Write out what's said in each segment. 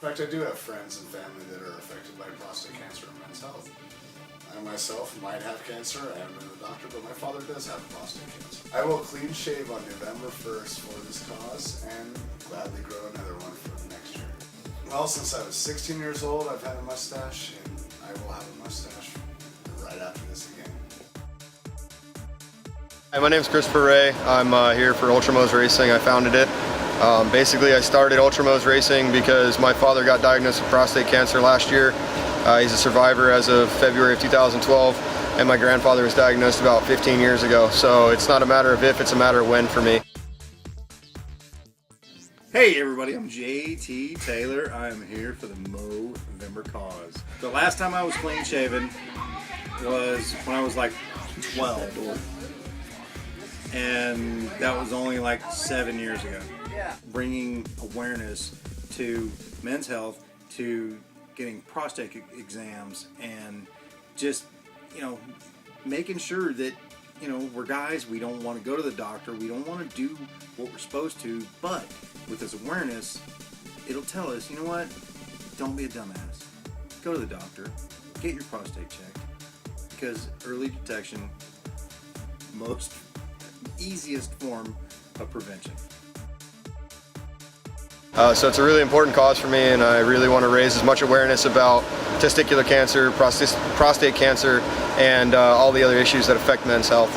In fact, I do have friends and family that are affected by prostate cancer and men's health. I myself might have cancer. I haven't been to the doctor, but my father does have prostate cancer. I will clean shave on November 1st for this cause and gladly grow another one for the next year. Well, since I was 16 years old, I've had a mustache, and I will have a mustache right after this again. Hi, my name is Christopher Ray. I'm here for UltraMo's Racing. I founded it. Basically, I started UltraMo's Racing because my father got diagnosed with prostate cancer last year. He's a survivor as of February of 2012, and my grandfather was diagnosed about 15 years ago. So it's not a matter of if, it's a matter of when for me. Hey everybody, I'm JT Taylor. I'm here for the Movember cause. The last time I was clean shaven was when I was like 12. And that was only like 7 years ago. Bringing awareness to men's health, to getting prostate exams, and just, making sure that, we're guys, we don't want to go to the doctor, we don't want to do what we're supposed to, but with this awareness, it'll tell us, you know what, don't be a dumbass. Go to the doctor, get your prostate checked, because early detection, most easiest form of prevention. So it's a really important cause for me, and I really want to raise as much awareness about testicular cancer, prostate cancer, and all the other issues that affect men's health.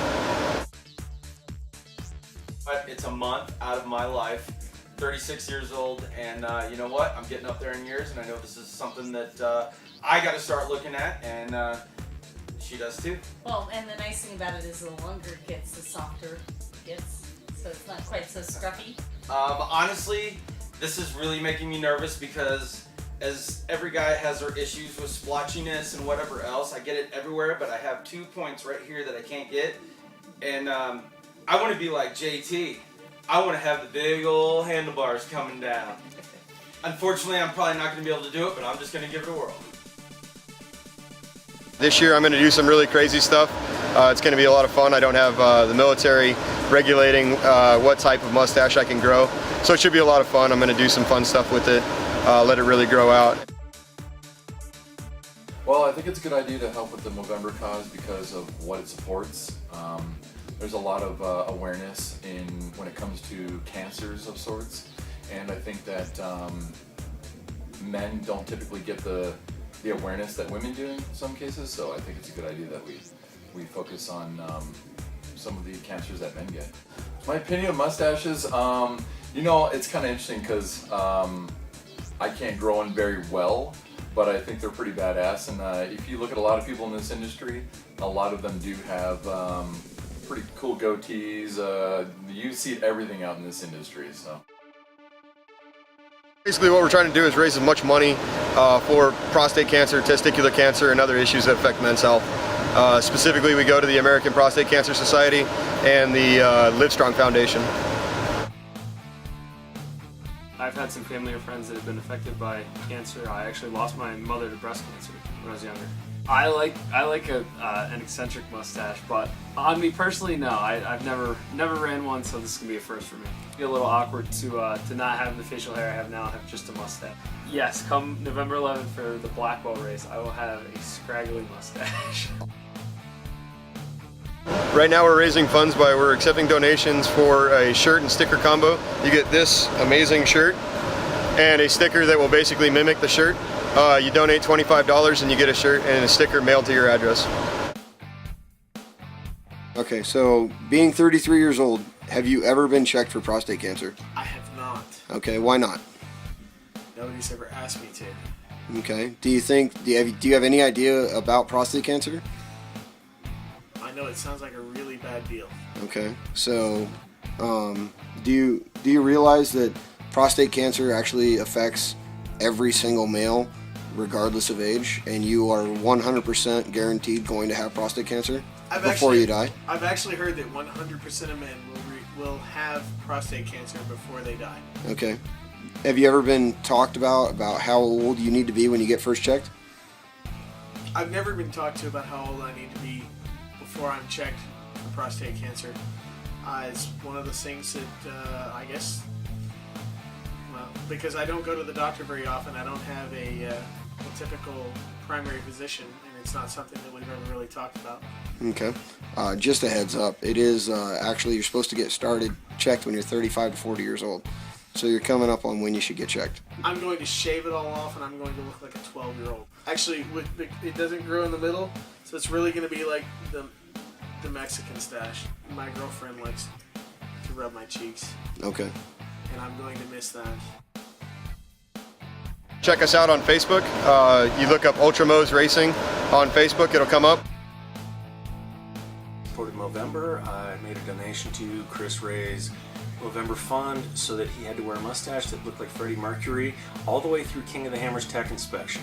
But it's a month out of my life, 36 years old, and you know what? I'm getting up there in years, and I know this is something that I got to start looking at, and she does too. Well, and the nice thing about it is the longer it gets, the softer it gets, so it's not quite so scruffy. Honestly, this is really making me nervous because as every guy has their issues with splotchiness and whatever else, I get it everywhere, but I have 2 points right here that I can't get, and I want to be like JT. I want to have the big old handlebars coming down. Unfortunately, I'm probably not going to be able to do it, but I'm just going to give it a whirl. This year I'm going to do some really crazy stuff. It's going to be a lot of fun. I don't have the military regulating what type of mustache I can grow, so it should be a lot of fun. I'm going to do some fun stuff with it, let it really grow out. Well, I think it's a good idea to help with the Movember cause because of what it supports. There's a lot of awareness when it comes to cancers of sorts, and I think that men don't typically get the awareness that women do in some cases, so I think it's a good idea that we focus on some of the cancers that men get. My opinion of mustaches, it's kind of interesting because I can't grow one very well, but I think they're pretty badass, and if you look at a lot of people in this industry, a lot of them do have pretty cool goatees. You see everything out in this industry, so. Basically what we're trying to do is raise as much money for prostate cancer, testicular cancer, and other issues that affect men's health. Specifically, we go to the American Prostate Cancer Society and the Livestrong Foundation. I've had some family or friends that have been affected by cancer. I actually lost my mother to breast cancer when I was younger. I like an eccentric mustache, but on me personally, no. I've never ran one, so this is gonna be a first for me. It'd be a little awkward to not have the facial hair I have now, have just a mustache. Yes, come November 11th for the Blackwell race, I will have a scraggly mustache. Right now we're raising funds we're accepting donations for a shirt and sticker combo. You get this amazing shirt and a sticker that will basically mimic the shirt. You donate $25 and you get a shirt and a sticker mailed to your address. Okay, so being 33 years old, have you ever been checked for prostate cancer? I have not. Okay, why not? Nobody's ever asked me to. Okay, do you have any idea about prostate cancer? I know it sounds like a really bad deal. Okay, so do you realize that prostate cancer actually affects every single male regardless of age, and you are 100% guaranteed going to have prostate cancer before you die? I've actually heard that 100% of men will have prostate cancer before they die. Okay. Have you ever been talked about how old you need to be when you get first checked? I've never been talked to about how old I need to be before I'm checked for prostate cancer. It's one of those things that I guess, well, because I don't go to the doctor very often. I don't have a typical primary physician, and it's not something that we've ever really talked about. Okay. Just a heads up, it is actually, you're supposed to get started checked when you're 35 to 40 years old. So you're coming up on when you should get checked. I'm going to shave it all off, and I'm going to look like a 12-year-old. Actually, it doesn't grow in the middle, so it's really going to be like the Mexican stash. My girlfriend likes to rub my cheeks. Okay. And I'm going to miss that. Check us out on Facebook. You look up UltraMo's Racing on Facebook, it'll come up. Supported Movember. I made a donation to Chris Ray's Movember Fund so that he had to wear a mustache that looked like Freddie Mercury all the way through King of the Hammers tech inspection.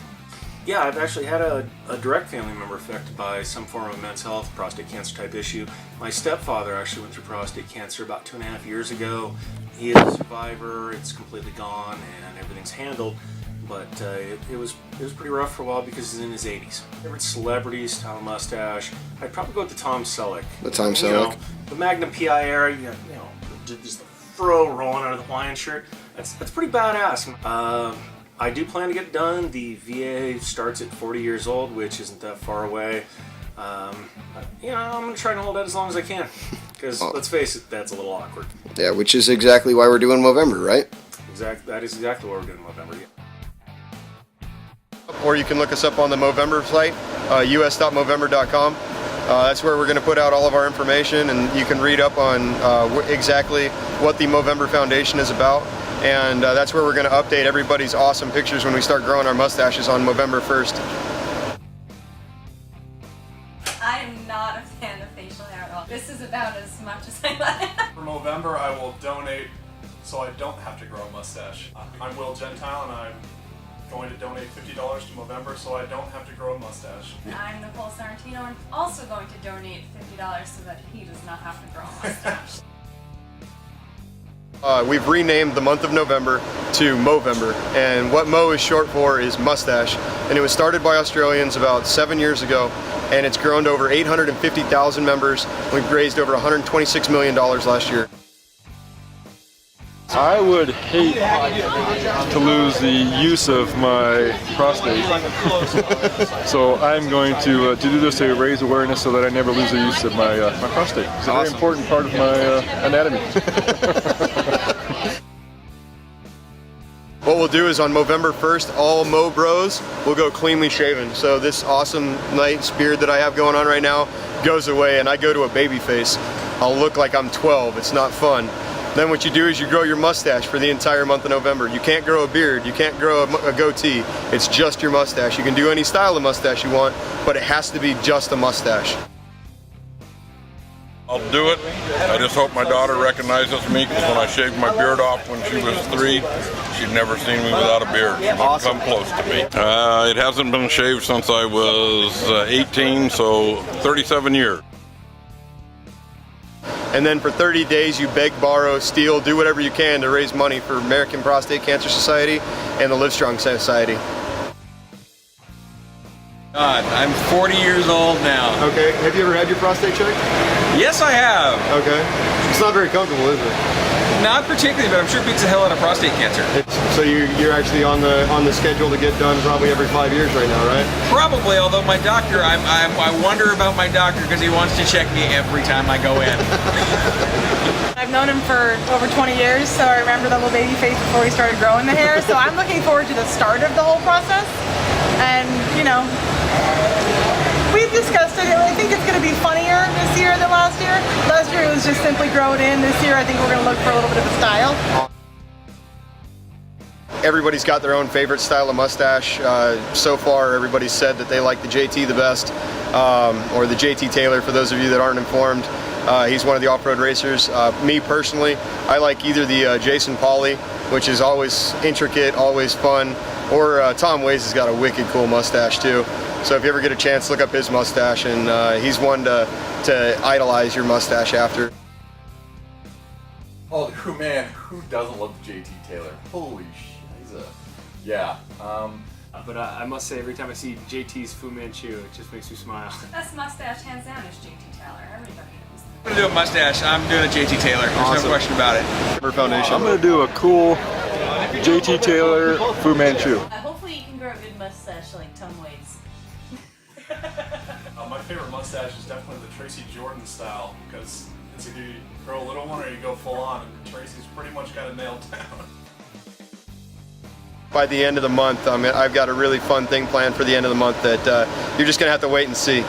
Yeah, I've actually had a direct family member affected by some form of men's health, prostate cancer type issue. My stepfather actually went through prostate cancer about 2.5 years ago. He is a survivor, it's completely gone, and everything's handled. But it was pretty rough for a while because he's in his 80s. Favorite celebrity, style mustache, I'd probably go with the Tom Selleck. The Tom Selleck. You know, the Magnum PI era, you know, just the fro rolling out of the Hawaiian shirt. That's pretty badass. I do plan to get done. The VA starts at 40 years old, which isn't that far away. You know, I'm going to try to hold out as long as I can. Because, let's face it, that's a little awkward. Yeah, which is exactly why we're doing Movember, right? That is exactly what we're doing in Movember, yeah. Or you can look us up on the Movember site, us.movember.com. That's where we're going to put out all of our information, and you can read up on exactly what the Movember Foundation is about. And that's where we're going to update everybody's awesome pictures when we start growing our mustaches on Movember 1st. I am not a fan of facial hair at all. This is about as much as I like. For Movember, I will donate so I don't have to grow a mustache. I'm Will Gentile, and I'm going to donate $50 to Movember so I don't have to grow a mustache. I'm Nicole Sarantino, and I'm also going to donate $50 so that he does not have to grow a mustache. We've renamed the month of November to Movember, and what Mo is short for is mustache, and it was started by Australians about 7 years ago, and it's grown to over 850,000 members. We've raised over $126 million last year. I would hate to lose the use of my prostate, so I'm going to do this to raise awareness so that I never lose the use of my prostate. It's a very important part of my anatomy. What we'll do is on Movember 1st, all MoBros will go cleanly shaven. So this awesome nice beard that I have going on right now goes away, and I go to a baby face. I'll look like I'm 12. It's not fun. Then what you do is you grow your mustache for the entire month of November. You can't grow a beard, you can't grow a goatee. It's just your mustache. You can do any style of mustache you want, but it has to be just a mustache. I'll do it. I just hope my daughter recognizes me, because when I shaved my beard off when she was 3, she'd never seen me without a beard. She wouldn't come close to me. It hasn't been shaved since I was 18, so 37 years. And then for 30 days you beg, borrow, steal, do whatever you can to raise money for American Prostate Cancer Society and the Livestrong Society. God, I'm 40 years old now. Okay, have you ever had your prostate checked? Yes, I have. Okay. It's not very comfortable, is it? Not particularly, but I'm sure it beats the hell out of prostate cancer. So you're actually on the schedule to get done probably every 5 years right now, right? Probably, although my doctor, I wonder about my doctor because he wants to check me every time I go in. I've known him for over 20 years, so I remember the little baby face before he started growing the hair. So I'm looking forward to the start of the whole process. And, you know, we've discussed it. I think it's going to be funnier this year than last year. Last year it was just simply grow it in. This year I think we're going to look for a little bit of a style. Everybody's got their own favorite style of mustache. So far everybody's said that they like the JT the best, or the JT Taylor for those of you that aren't informed. He's one of the off-road racers. Me personally, I like either the Jason Pauley, which is always intricate, always fun, or Tom Ways has got a wicked cool mustache too. So if you ever get a chance, look up his mustache, and he's one to idolize your mustache after. Oh man, who doesn't love JT Taylor? Holy shit, yeah. But I must say, every time I see JT's Fu Manchu, it just makes me smile. The best mustache, hands down, is JT Taylor. Everybody knows. I'm going to do a mustache. I'm doing a JT Taylor. There's no question about it. Foundation. I'm going to do a cool JT Taylor, Fu Manchu. Hopefully you can grow a good mustache like Tom Waits. My favorite mustache is definitely the Tracy Jordan style, because it's either you grow a little one or you go full on, and Tracy's pretty much got it nailed down. By the end of the month, I've got a really fun thing planned for the end of the month that you're just going to have to wait and see.